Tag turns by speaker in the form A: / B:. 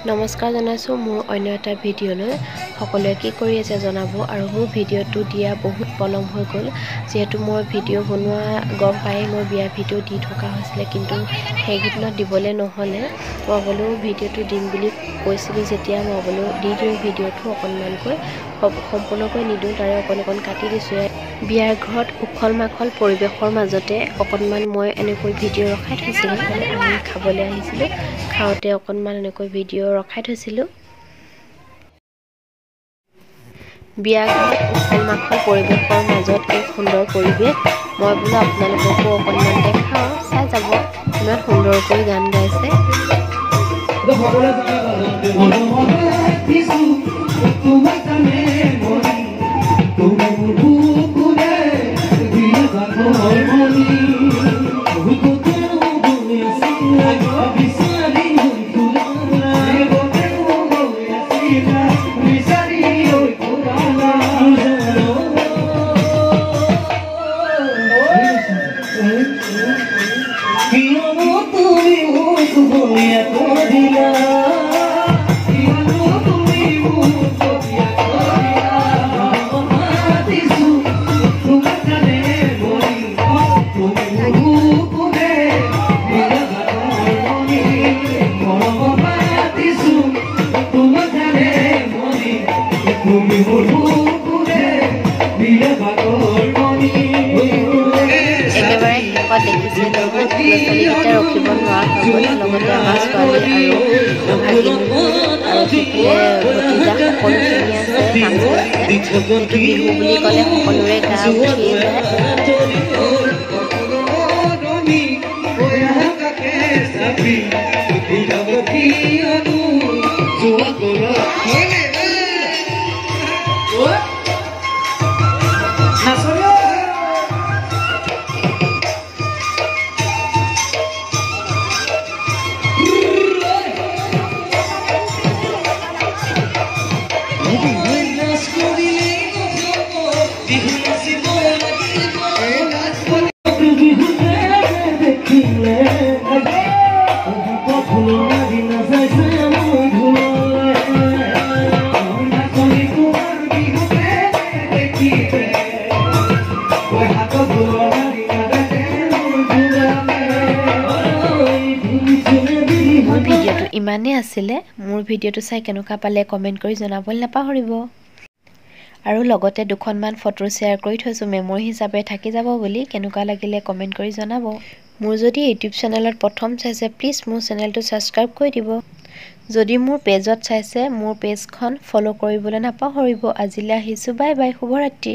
A: নমস্কাৰ জনাইছোঁ মোৰ অন্য এটা ভিডিঅ'লৈ সকলোৱে কি কৰি আছে জনাব আৰু মোৰ ভিডিঅ'টো দিয়া বহুত পলম হৈ গ'ল যেহেতু মই ভিডিঅ' বনোৱা গম পাই মই বিয়া ভিডিঅ' দি থকা হৈছিলে কিন্তু সেইকেইদিনত দিবলৈ নহ'লে মই বোলো ভিডিঅ'টো দিম বুলি কৈছিলোঁ যেতিয়া মই বোলো দি দিওঁ ভিডিঅ'টো অকণমানকৈ সম্পূৰ্ণকৈ নিদিওঁ তাৰে অকণ কাটি দিছোঁ বিয়াৰ ঘৰত উখল মাখল পৰিৱেশৰ মাজতে অকণমান মই এনেকৈ ভিডিঅ' ৰখাই থৈছিলোঁ মানে আমি খাবলৈ আহিছিলোঁ খাওঁতে অকণমান এনেকৈ ভিডিঅ' ৰখাই থৈছিলোঁ বিয়া ঘৰত উখল মাখল পৰিৱেশৰ মাজত এক সুন্দৰ পৰিৱেশ মই বোলো আপোনালোককো অকণমান দেখাওঁ চাই যাব ইমান সুন্দৰকৈ গান গাইছে দেখিছে ল'ৰা-ছোৱালীকেইটা ৰখিব নোৱাৰা হৈ গ'ল লগতে আমাৰ ছোৱালী আৰু ভাগিনী আৰু সিপিনে ভতিজা সকলোখিনি আছে নাচি আছে বিহু বুলি ক'লে সকলোৰে গা উঠি ইমানেই আছিলে মোৰ ভিডিঅ'টো চাই কেনেকুৱা পালে কমেণ্ট কৰি জনাবলৈ নাপাহৰিব আৰু লগতে দুখনমান ফটো শ্বেয়াৰ কৰি থৈছোঁ মেমৰি হিচাপে থাকি যাব বুলি কেনেকুৱা লাগিলে কমেণ্ট কৰি জনাব মোৰ যদি ইউটিউব চেনেলত প্ৰথম চাইছে প্লিজ মোৰ চেনেলটো ছাবস্ক্ৰাইব কৰি দিব যদি মোৰ পেজত চাইছে মোৰ পেজখন ফ'ল' কৰিবলৈ নাপাহৰিব আজিলৈ আহিছোঁ বাই বাই শুভৰাত্ৰি